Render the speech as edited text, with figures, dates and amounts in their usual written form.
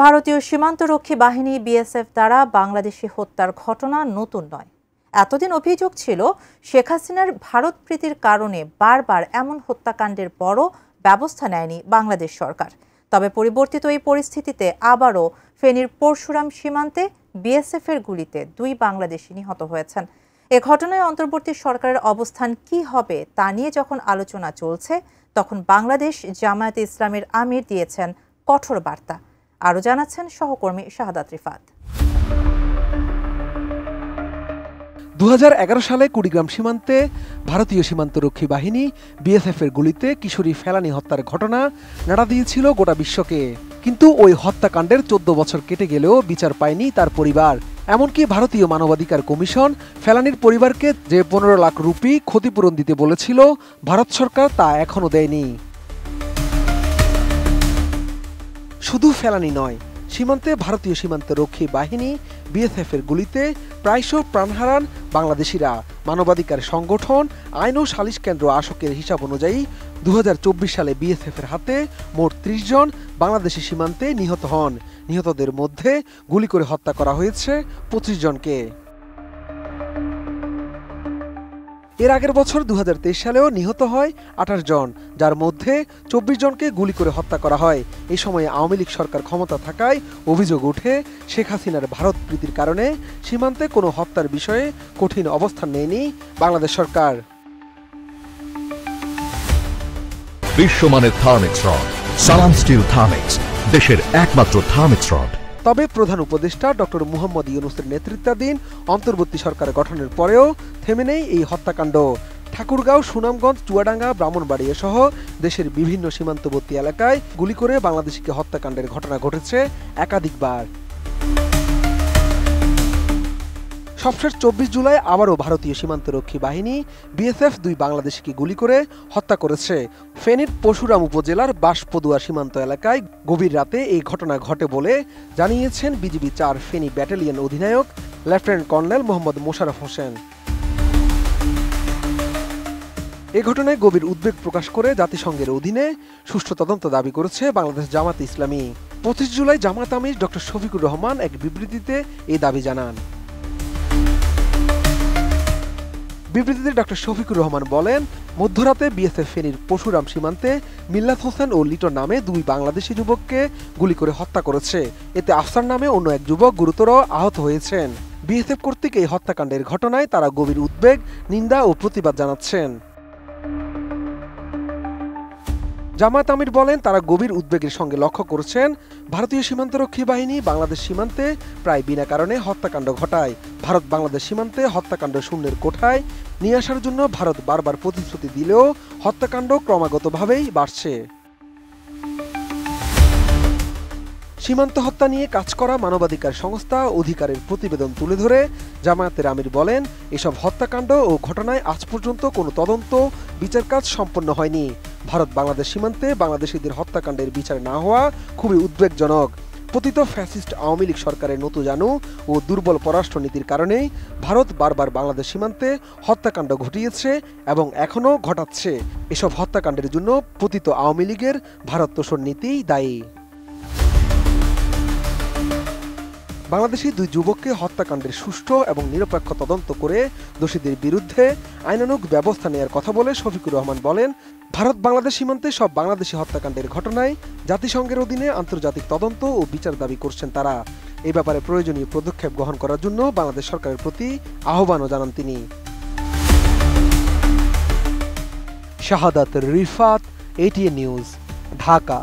ভারতীয় সীমান্তরক্ষী বাহিনী বিএসএফ দ্বারা বাংলাদেশি হত্যার ঘটনা নতুন নয়। এতদিন অভিযোগ ছিল শেখ হাসিনার ভারত প্রীতির কারণে বারবার এমন হত্যাকাণ্ডের বড় ব্যবস্থা নেয়নি বাংলাদেশ সরকার। তবে পরিবর্তিত এই পরিস্থিতিতে আবারও ফেনীর পরশুরাম সীমান্তে বিএসএফের গুলিতে 2 বাংলাদেশি নিহত হয়েছেন। এ ঘটনায় অন্তর্বর্তী সরকারের অবস্থান কি হবে তা নিয়ে যখন আলোচনা চলছে, তখন বাংলাদেশ জামায়াতে ইসলামের আমির দিয়েছেন কঠোর বার্তা। আরও জানাচ্ছেন সহকর্মী শাহাদাত রিফাত। 2011 সালে কুড়িগ্রাম সীমান্তে ভারতীয় সীমান্তরক্ষী বাহিনী বিএসএফের গুলিতে কিশোরী ফেলানী হত্যার ঘটনা নাড়া দিয়েছিল গোটা বিশ্বকে। কিন্তু ওই হত্যাকাণ্ডের 14 বছর কেটে গেলেও বিচার পায়নি তার পরিবার। এমনকি ভারতীয় মানবাধিকার কমিশন ফেলানীর পরিবারকে যে 15 লাখ রুপি ক্ষতিপূরণ দিতে বলেছিল, ভারত সরকার তা এখনও দেয়নি। শুধু ফেলানী নয়, সীমান্তে ভারতীয় সীমান্তরক্ষী বাহিনী বিএসএফের গুলিতে প্রায়শই প্রাণ হারান বাংলাদেশিরা। মানবাধিকার সংগঠন আইন ও সালিশ কেন্দ্র আশোকের হিসাব অনুযায়ী 2024 সালে বিএসএফের হাতে মোট 30 জন বাংলাদেশি সীমান্তে নিহত হন। নিহতদের মধ্যে গুলি করে হত্যা করা হয়েছে 25 জনকে। এর আগের বছর 2023 সালেও নিহত হয় 28 জন, যার মধ্যে 24 জনকে গুলি করে হত্যা করা হয়। এই সময়ে আওয়ামী লীগ সরকার ক্ষমতা থাকায় অভিযোগ ওঠে শেখ হাসিনার ভারত প্রীতির কারণে সীমান্তে কোনো হত্যার বিষয়ে কঠিন অবস্থান নেয়নি বাংলাদেশ সরকার। বিশ্বমানের থার্মিক্স রড, সালাম স্টিল থার্মিক্স, দেশের একমাত্র থার্মিক্স রড। তবে প্রধান উপদেষ্টা ডক্টর মুহাম্মদ ইউনূসের নেতৃত্বাধীন অন্তর্বর্তী সরকার গঠনের পরেও থেমে নেই এই হত্যাকাণ্ড। ঠাকুরগাঁও, সুনামগঞ্জ, চুয়াডাঙ্গা, ব্রাহ্মণবাড়িয়া সহ দেশের বিভিন্ন সীমান্তবর্তী এলাকায় গুলি করে বাংলাদেশিকে হত্যাকাণ্ডের ঘটনা ঘটেছে একাধিকবার। সবশেষ 24 জুলাই আবারও ভারতীয় সীমান্তরক্ষী বাহিনী বিএসএফ 2 বাংলাদেশিকে গুলি করে হত্যা করেছে। ফেনীর পরশুরাম উপজেলার বাঁশপদুয়া সীমান্ত এলাকায় গভীর রাতে এই ঘটনা ঘটে বলে জানিয়েছেন বিজিবি 4 ফেনী ব্যাটালিয়ন অধিনায়ক লেফটেন্যান্ট কর্নেল মোহাম্মদ মোশাররফ হোসেন। এ ঘটনায় গভীর উদ্বেগ প্রকাশ করে জাতিসংঘের অধীনে সুষ্ঠু তদন্ত দাবি করেছে বাংলাদেশ জামায়াতে ইসলামী। 25 জুলাই জামায়াত আমির ডক্টর শফিকুর রহমান এক বিবৃতিতে এই দাবি জানান। বিবৃতিতে ডক্টর শফিকুর রহমান বলেন, মধ্যরাতে বিএসএফ ফেনীর পরশুরাম সীমান্তে মিল্লাত হোসেন ও লিটন নামে 2 বাংলাদেশি যুবককে গুলি করে হত্যা করেছে। এতে আফসার নামে অন্য এক যুবক গুরুতর আহত হয়েছেন। বিএসএফ কর্তৃক এই হত্যাকাণ্ডের ঘটনায় তারা গভীর উদ্বেগ, নিন্দা ও প্রতিবাদ জানাচ্ছেন। জামায়াত আমির বলেন, তারা গভীর উদ্বেগের সঙ্গে লক্ষ্য করছেন ভারতীয় সীমান্তরক্ষী বাহিনী বাংলাদেশ সীমান্তে প্রায় বিনা কারণে হত্যাকাণ্ড ঘটায়। ভারত বাংলাদেশ সীমান্তে হত্যাকাণ্ড শূন্যের কোঠায় নিয়ে আসার জন্য ভারত বারবার প্রতিশ্রুতি দিলেও হত্যাকাণ্ড ক্রমাগতভাবেই বাড়ছে। সীমান্ত হত্যা নিয়ে কাজ করা মানবাধিকার সংস্থা অধিকারের প্রতিবেদন তুলে ধরে জামায়াতের আমির বলেন, এসব হত্যাকাণ্ড ও ঘটনায় আজ পর্যন্ত কোনো তদন্ত, বিচার কাজ সম্পন্ন হয়নি। ভারত বাংলাদেশ সীমান্তে বাংলাদেশিদের হত্যাকাণ্ডের বিচার না হওয়া খুবই উদ্বেগজনক। পতিত ফ্যাসিস্ট আওয়ামী লীগ সরকারের নতজানু ও দুর্বল পররাষ্ট্রনীতির কারণেই ভারত বারবার বাংলাদেশ সীমান্তে হত্যাকাণ্ড ঘটিয়েছে এবং এখনও ঘটাচ্ছে। এসব হত্যাকাণ্ডের জন্য পতিত আওয়ামী লীগের ভারত তোষণ নীতিই দায়ী। বাংলাদেশি 2 যুবককে হত্যাকাণ্ডের সুষ্ঠু এবং নিরপেক্ষ তদন্ত করে দোষীদের বিরুদ্ধে আইনানুগ ব্যবস্থা নেওয়ার কথা বলে শফিকুর রহমান বলেন, ভারত বাংলাদেশ সীমান্তে সব বাংলাদেশি হত্যাকাণ্ডের ঘটনায় জাতিসংঘের অধীনে আন্তর্জাতিক তদন্ত ও বিচার দাবি করছেন তারা। এই ব্যাপারে প্রয়োজনীয় পদক্ষেপ গ্রহণ করার জন্য বাংলাদেশ সরকারের প্রতি আহ্বানও জানান তিনি। শাহাদাত রিফাত, ATN নিউজ, ঢাকা।